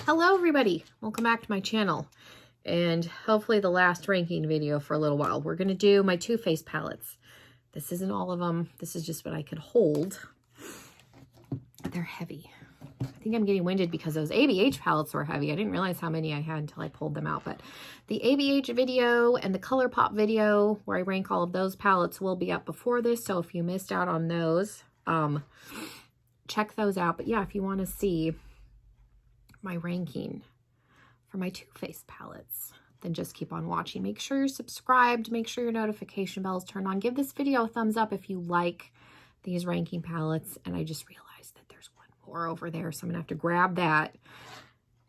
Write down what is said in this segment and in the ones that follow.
Hello everybody, welcome back to my channel, and hopefully the last ranking video for a little while. We're going to do my Too Faced palettes. This isn't all of them, this is just what I could hold. They're heavy. I think I'm getting winded because those ABH palettes were heavy. I didn't realize how many I had until I pulled them out, but the ABH video and the ColourPop video where I rank all of those palettes will be up before this, so if you missed out on those, check those out. But yeah, if you want to see my ranking for my Too Faced palettes, then just keep on watching. Make sure you're subscribed, make sure your notification bell is turned on. Give this video a thumbs up if you like these ranking palettes. And I just realized that there's one more over there, so I'm gonna have to grab that.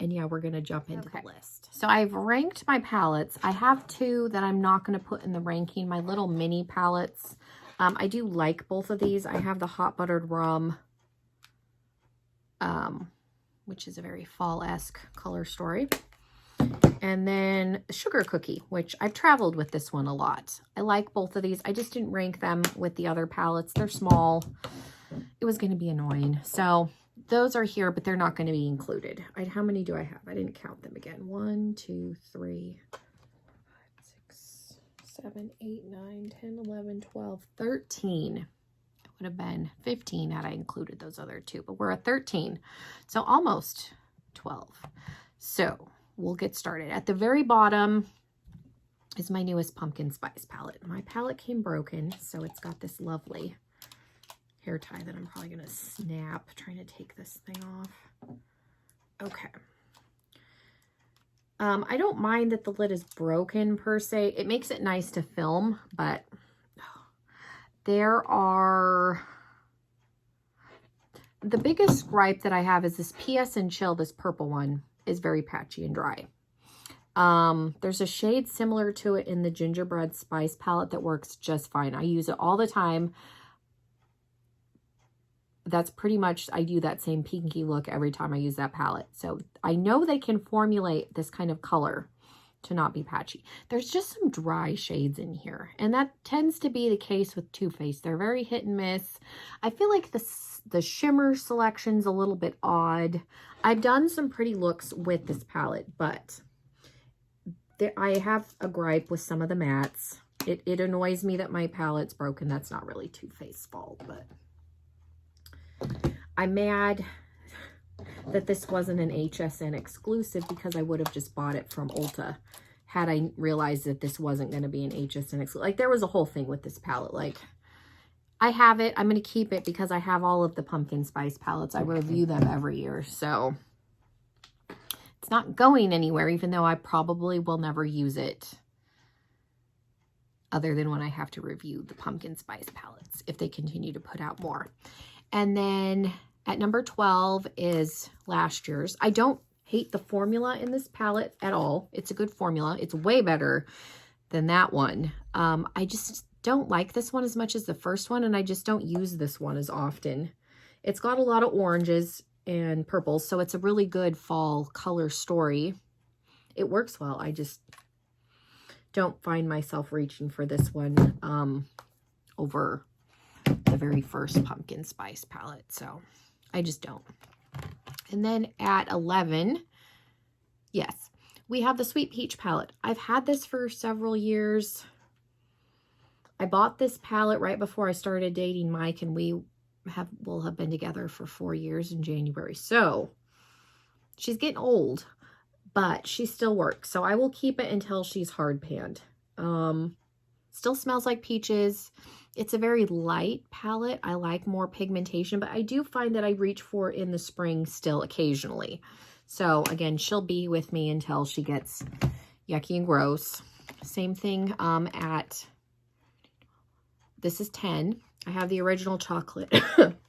And yeah, we're gonna jump into the list. So I've ranked my palettes. I have two that I'm not gonna put in the ranking, my little mini palettes. I do like both of these. I have the Hot Buttered Rum, which is a very fall-esque color story. And then Sugar Cookie, which I've traveled with this one a lot. I like both of these. I just didn't rank them with the other palettes. They're small. It was going to be annoying. So those are here, but they're not going to be included. How many do I have? I didn't count them again. 1, 2, 3, 5, 6, 7, 8, 9, 10, 11, 12, 13. Would have been 15 had I included those other two, but we're at 13, so almost 12. So we'll get started. At the very bottom is my newest Pumpkin Spice palette. My palette came broken, so it's got this lovely hair tie that I'm probably gonna snap trying to take this thing off. Okay. I don't mind that the lid is broken per se. It makes it nice to film, but there are, the biggest gripe that I have is this PS and Chill, this purple one, is very patchy and dry. There's a shade similar to it in the Gingerbread Spice palette that works just fine. I use it all the time. That's pretty much, I do that same pinky look every time I use that palette. So I know they can formulate this kind of color to not be patchy. There's just some dry shades in here, and that tends to be the case with Too Faced. They're very hit and miss. I feel like the shimmer selection's a little bit odd. I've done some pretty looks with this palette, but I have a gripe with some of the mattes. It annoys me that my palette's broken. That's not really Too Faced's fault, but I'm mad that this wasn't an HSN exclusive, because I would have just bought it from Ulta had I realized that this wasn't going to be an HSN exclusive. Like, there was a whole thing with this palette. Like, I have it. I'm going to keep it because I have all of the Pumpkin Spice palettes. I review them every year, so it's not going anywhere, even though I probably will never use it other than when I have to review the Pumpkin Spice palettes, if they continue to put out more. And then at number 12 is last year's. I don't hate the formula in this palette at all. It's a good formula. It's way better than that one. I just don't like this one as much as the first one, and I just don't use this one as often. It's got a lot of oranges and purples, so it's a really good fall color story. It works well. I just don't find myself reaching for this one over the very first Pumpkin Spice palette, so I just don't. And then at 11, yes, we have the Sweet Peach palette. I've had this for several years. I bought this palette right before I started dating Mike, and will have been together for 4 years in January. So she's getting old, but she still works. So I will keep it until she's hard panned. Still smells like peaches. It's a very light palette. I like more pigmentation, but I do find that I reach for it in the spring still occasionally. So again, she'll be with me until she gets yucky and gross. Same thing this is 10. I have the original chocolate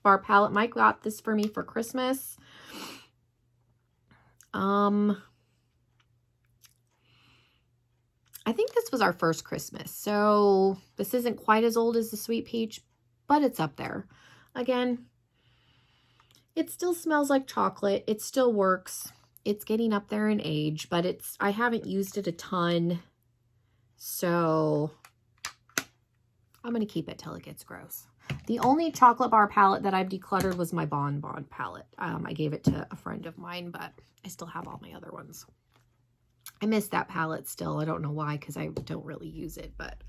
bar palette. Mike got this for me for Christmas. I think this was our first Christmas, so this isn't quite as old as the Sweet Peach, but it's up there. Again, it still smells like chocolate. It still works. It's getting up there in age, but I haven't used it a ton, so I'm going to keep it till it gets gross. The only chocolate bar palette that I've decluttered was my Bon Bon palette. I gave it to a friend of mine, but I still have all my other ones. I miss that palette still. I don't know why, because I don't really use it. But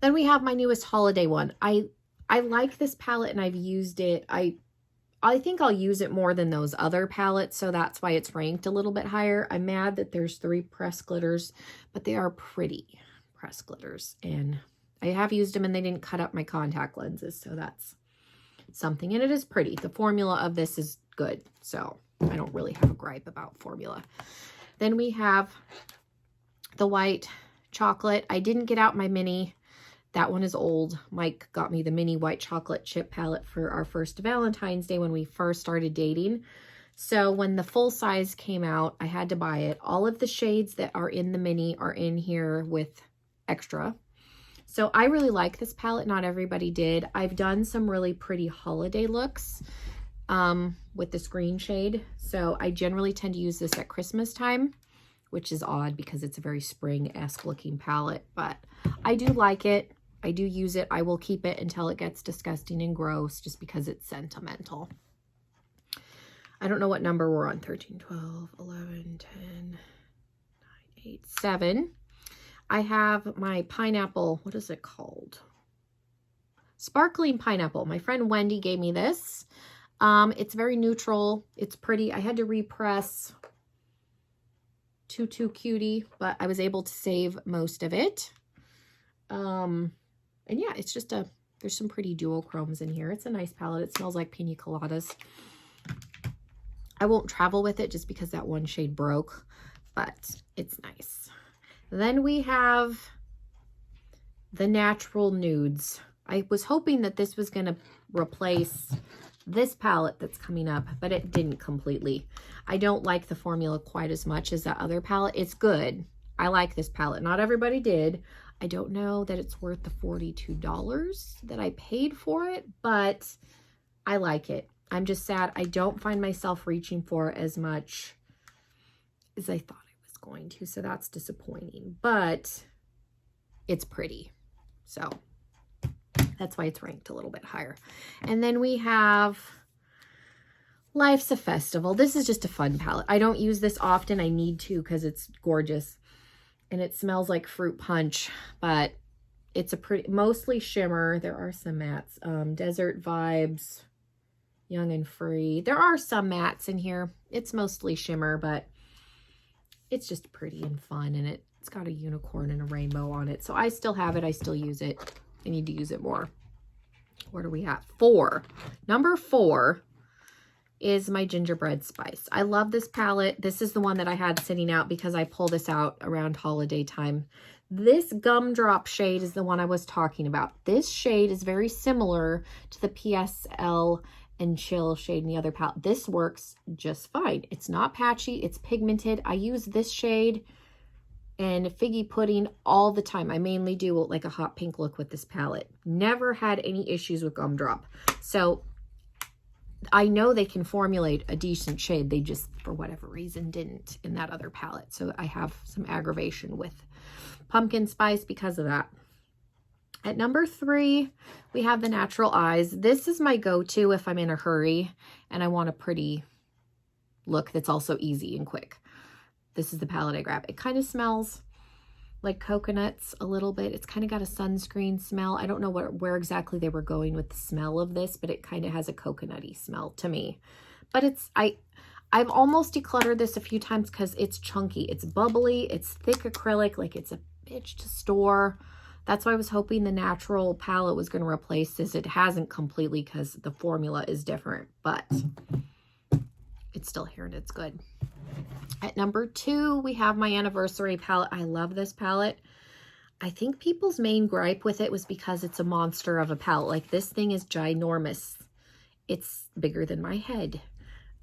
then we have my newest holiday one. I like this palette and I've used it. I think I'll use it more than those other palettes, so that's why it's ranked a little bit higher. I'm mad that there's 3 pressed glitters, but they are pretty pressed glitters. And I have used them and they didn't cut up my contact lenses, so that's something. And it is pretty. The formula of this is good, so I don't really have a gripe about formula. Then we have the white chocolate. I didn't get out my mini. That one is old. Mike got me the mini white chocolate chip palette for our first Valentine's Day when we first started dating. So when the full size came out, I had to buy it. All of the shades that are in the mini are in here with extra. So I really like this palette. Not everybody did. I've done some really pretty holiday looks with this green shade. So I generally tend to use this at Christmas time, which is odd because it's a very spring-esque looking palette, but I do like it. I do use it. I will keep it until it gets disgusting and gross just because it's sentimental. I don't know what number we're on. 13, 12, 11, 10, 9, 8, 7. I have my pineapple. What is it called? Sparkling pineapple. My friend Wendy gave me this. It's very neutral. It's pretty. I had to repress Too Cutie, but I was able to save most of it. And yeah, it's just there's some pretty duochromes in here. It's a nice palette. It smells like pina coladas. I won't travel with it just because that one shade broke, but it's nice. Then we have the Natural Nudes. I was hoping that this was going to replace this palette that's coming up, but it didn't completely. I don't like the formula quite as much as that other palette. It's good. I like this palette. Not everybody did. I don't know that it's worth the $42 that I paid for it, but I like it. I'm just sad I don't find myself reaching for it as much as I thought I was going to, so that's disappointing, but it's pretty. So that's why it's ranked a little bit higher. And then we have Life's a Festival. This is just a fun palette. I don't use this often. I need to because it's gorgeous. And it smells like fruit punch, but it's a pretty, mostly shimmer. There are some mattes. Desert Vibes, Young and Free. There are some mattes in here. It's mostly shimmer, but it's just pretty and fun. And it's got a unicorn and a rainbow on it. So I still have it. I still use it. I need to use it more. What are we at? 4. Number 4 is my Gingerbread Spice. I love this palette. This is the one that I had sitting out because I pull this out around holiday time. This Gumdrop shade is the one I was talking about. This shade is very similar to the PSL and Chill shade in the other palette. This works just fine. It's not patchy. It's pigmented. I use this shade and Figgy Pudding all the time. I mainly do like a hot pink look with this palette. Never had any issues with Gumdrop. So I know they can formulate a decent shade. They just, for whatever reason, didn't in that other palette. So I have some aggravation with Pumpkin Spice because of that. At number 3, we have the Natural Eyes. This is my go-to if I'm in a hurry and I want a pretty look that's also easy and quick. This is the palette I grab. It kind of smells like coconuts a little bit. It's kind of got a sunscreen smell. I don't know where exactly they were going with the smell of this, but it kind of has a coconutty smell to me. But I've almost decluttered this a few times because it's chunky. It's bubbly. It's thick acrylic. Like it's a bitch to store. That's why I was hoping the natural palette was going to replace this. It hasn't completely because the formula is different, but it's still here and it's good. At number 2, we have my Anniversary palette. I love this palette. I think people's main gripe with it was because it's a monster of a palette. Like this thing is ginormous. It's bigger than my head.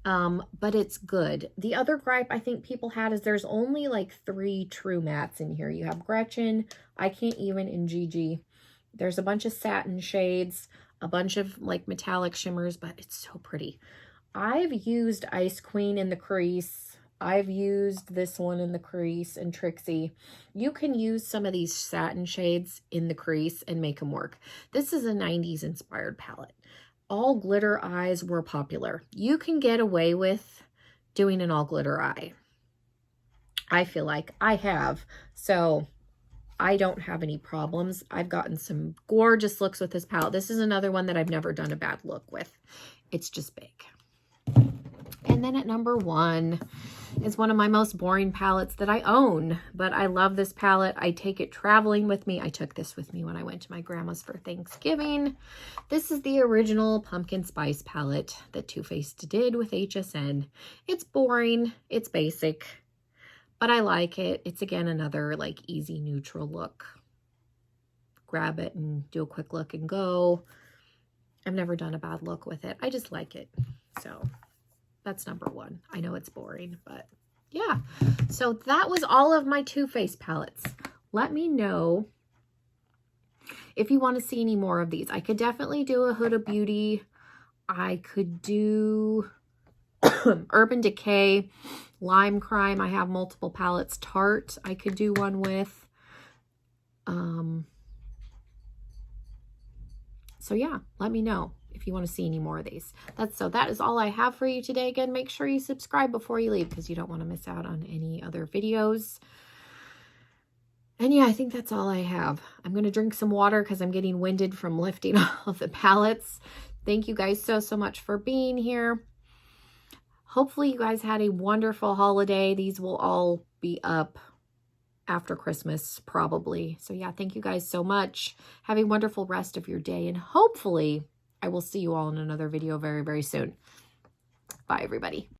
But it's good. The other gripe I think people had is there's only like 3 true mattes in here. You have Gretchen, I Can't Even, and Gigi. There's a bunch of satin shades, a bunch of like metallic shimmers, but it's so pretty. I've used Ice Queen in the crease I've used this one in the crease and Trixie. You can use some of these satin shades in the crease and make them work. This is a 90s inspired palette. All glitter eyes were popular. You can get away with doing an all glitter eye. I feel like I have. So I don't have any problems. I've gotten some gorgeous looks with this palette. This is another one that I've never done a bad look with. It's just big. And then at number 1 is one of my most boring palettes that I own, but I love this palette. I take it traveling with me. I took this with me when I went to my grandma's for Thanksgiving. This is the original pumpkin spice palette that Too Faced did with HSN. It's boring. It's basic, but I like it. It's, again, another like easy neutral look. Grab it and do a quick look and go. I've never done a bad look with it. I just like it. So that's number 1. I know it's boring, but yeah. So that was all of my Too Faced palettes. Let me know if you want to see any more of these. I could definitely do a Huda Beauty. I could do Urban Decay, Lime Crime. I have multiple palettes. Tarte, I could do one with. So yeah, let me know if you want to see any more of these. That is all I have for you today. Again, make sure you subscribe before you leave because you don't want to miss out on any other videos. And yeah, I think that's all I have. I'm going to drink some water because I'm getting winded from lifting all of the palettes. Thank you guys so much for being here. Hopefully you guys had a wonderful holiday. These will all be up after Christmas, probably. So yeah, thank you guys so much. Have a wonderful rest of your day, and hopefully I will see you all in another video very, very soon. Bye, everybody.